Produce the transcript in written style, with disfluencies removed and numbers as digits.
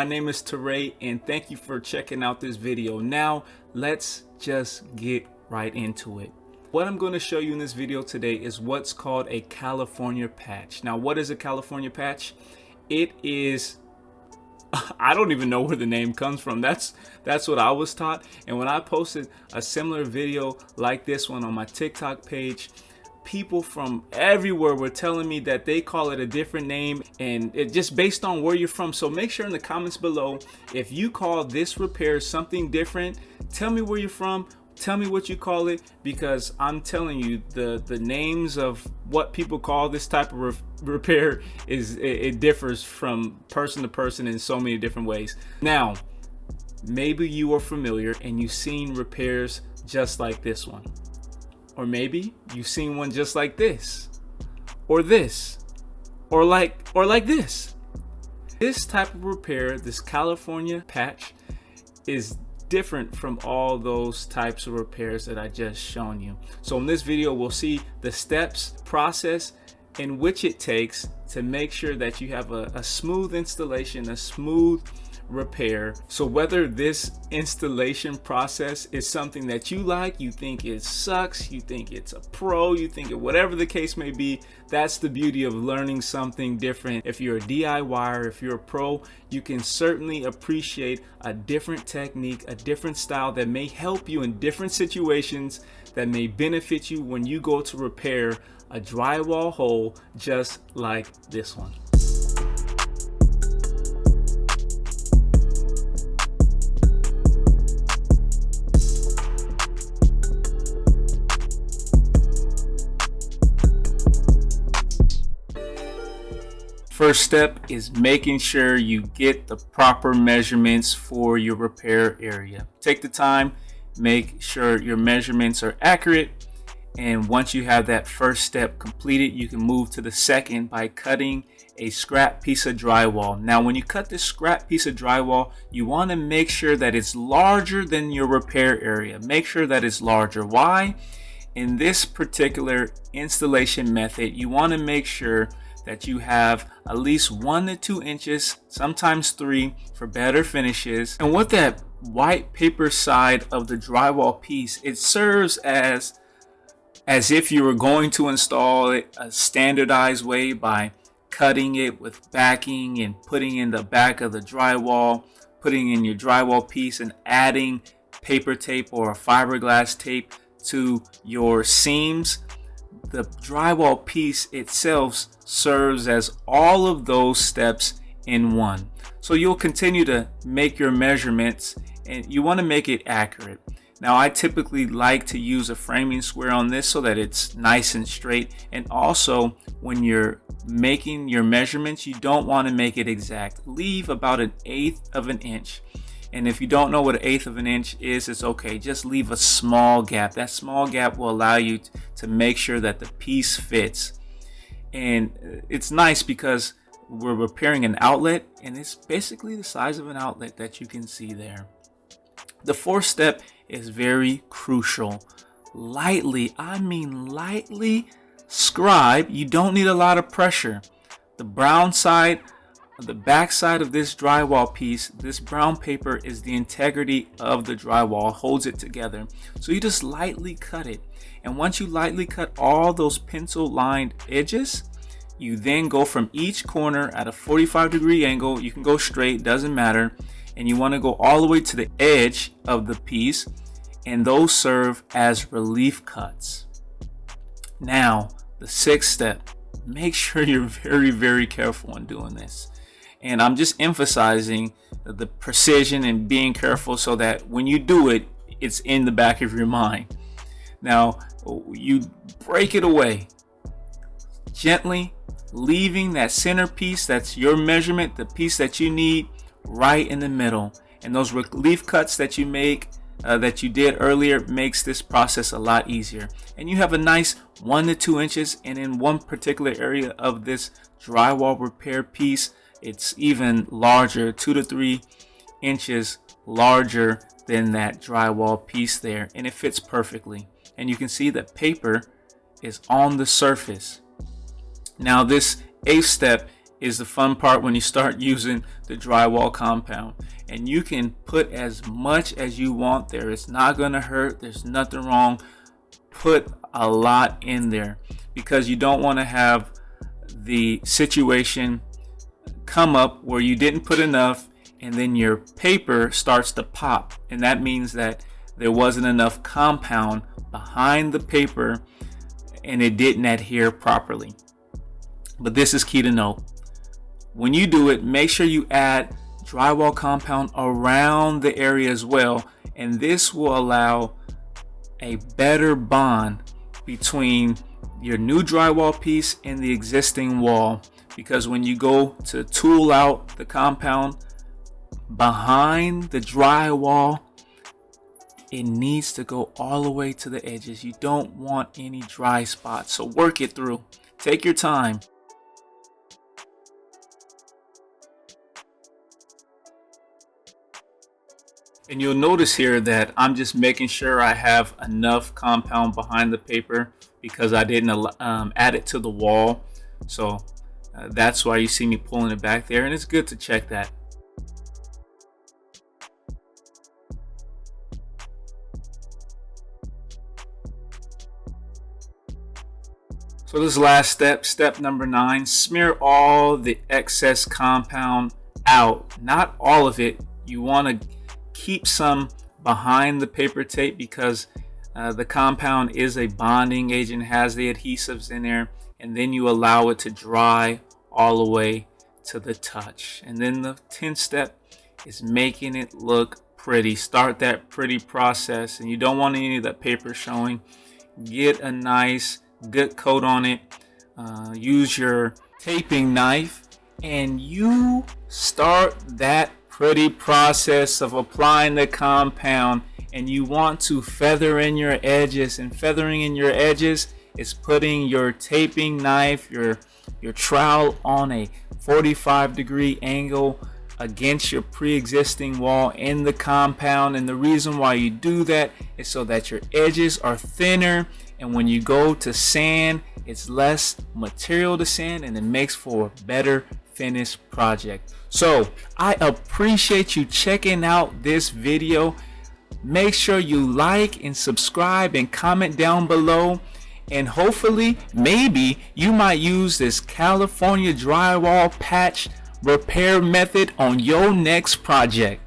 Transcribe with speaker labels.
Speaker 1: My name is Teray, and thank you for checking out this video. Now, let's just get right into it. What I'm going to show you in this video today is what's called a California patch. Now, what is a California patch? It is, I don't even know where the name comes from. That's what I was taught. And when I posted a similar video like this one on my TikTok page, people from everywhere were telling me that they call it a different name, and it just based on where you're from. So make sure in the comments below, if you call this repair something different, tell me where you're from, tell me what you call it, because I'm telling you the names of what people call this type of repair it differs from person to person in so many different ways. Now, maybe you are familiar and you've seen repairs just like this one. Or maybe you've seen one just like this, or this, or like this. This type of repair, this California patch, is different from all those types of repairs that I just shown you. So in this video, we'll see the steps, process in which it takes to make sure that you have a smooth installation, a smooth repair. So whether this installation process is something that you like, you think it sucks, you think it's a pro, you think it, whatever the case may be, that's the beauty of learning something different. If you're a DIYer, if you're a pro, you can certainly appreciate a different technique, a different style that may help you in different situations, that may benefit you when you go to repair a drywall hole just like this one. First step is making sure you get the proper measurements for your repair area. Take the time, make sure your measurements are accurate, and once you have that first step completed, you can move to the second by cutting a scrap piece of drywall. Now, when you cut this scrap piece of drywall, you want to make sure that it's larger than your repair area. Make sure that it's larger. Why? In this particular installation method, you want to make sure that you have at least 1 to 2 inches, sometimes 3 for better finishes. And with that white paper side of the drywall piece, it serves as if you were going to install it a standardized way by cutting it with backing and putting in the back of the drywall, putting in your drywall piece and adding paper tape or a fiberglass tape to your seams. The drywall piece itself serves as all of those steps in one. So you'll continue to make your measurements, and you want to make it accurate. Now, I typically like to use a framing square on this so that it's nice and straight. And also, when you're making your measurements, you don't want to make it exact. Leave about 1/8 of an inch. And if you don't know what 1/8 of an inch is, it's okay. Just leave a small gap. That small gap will allow you to make sure that the piece fits. And it's nice because we're repairing an outlet, and it's basically the size of an outlet that you can see there. The fourth step is very crucial. Lightly, I mean lightly scribe. You don't need a lot of pressure. The brown side, the back side of this drywall piece, this brown paper is the integrity of the drywall, holds it together. So you just lightly cut it. And once you lightly cut all those pencil lined edges, you then go from each corner at a 45-degree angle. You can go straight, doesn't matter. And you want to go all the way to the edge of the piece, and those serve as relief cuts. Now, the sixth step, make sure you're very, very careful in doing this. And I'm just emphasizing the precision and being careful so that when you do it, it's in the back of your mind. Now, you break it away gently, leaving that center piece, that's your measurement, the piece that you need, right in the middle. And those relief cuts that you make, that you did earlier, makes this process a lot easier. And you have a nice 1 to 2 inches, and in one particular area of this drywall repair piece, it's even larger, 2 to 3 inches larger than that drywall piece there, and it fits perfectly. And you can see that paper is on the surface. Now, this eighth step is the fun part when you start using the drywall compound. And you can put as much as you want there. It's not going to hurt. There's nothing wrong. Put a lot in there because you don't want to have the situation come up where you didn't put enough and then your paper starts to pop. And that means that there wasn't enough compound behind the paper and it didn't adhere properly. But this is key to know. When you do it, make sure you add drywall compound around the area as well, and this will allow a better bond between your new drywall piece and the existing wall, because when you go to tool out the compound behind the drywall, it needs to go all the way to the edges. You don't want any dry spots, so work it through. Take your time. And you'll notice here that I'm just making sure I have enough compound behind the paper because I didn't add it to the wall. So that's why you see me pulling it back there, and it's good to check that. So this last step, step number 9, smear all the excess compound out. Not all of it. You want to keep some behind the paper tape because the compound is a bonding agent, has the adhesives in there, and then you allow it to dry all the way to the touch. And then the 10th step is making it look pretty. Start that pretty process, and you don't want any of that paper showing. Get a nice good coat on it. Use your taping knife, and you start that pretty process of applying the compound. And you want to feather in your edges, and feathering in your edges is putting your taping knife, your trowel on a 45-degree angle against your pre-existing wall in the compound. And the reason why you do that is so that your edges are thinner, and when you go to sand, it's less material to sand, and it makes for a better finished project. So I appreciate you checking out this video. Make sure you like and subscribe and comment down below, and hopefully maybe you might use this California drywall patch repair method on your next project.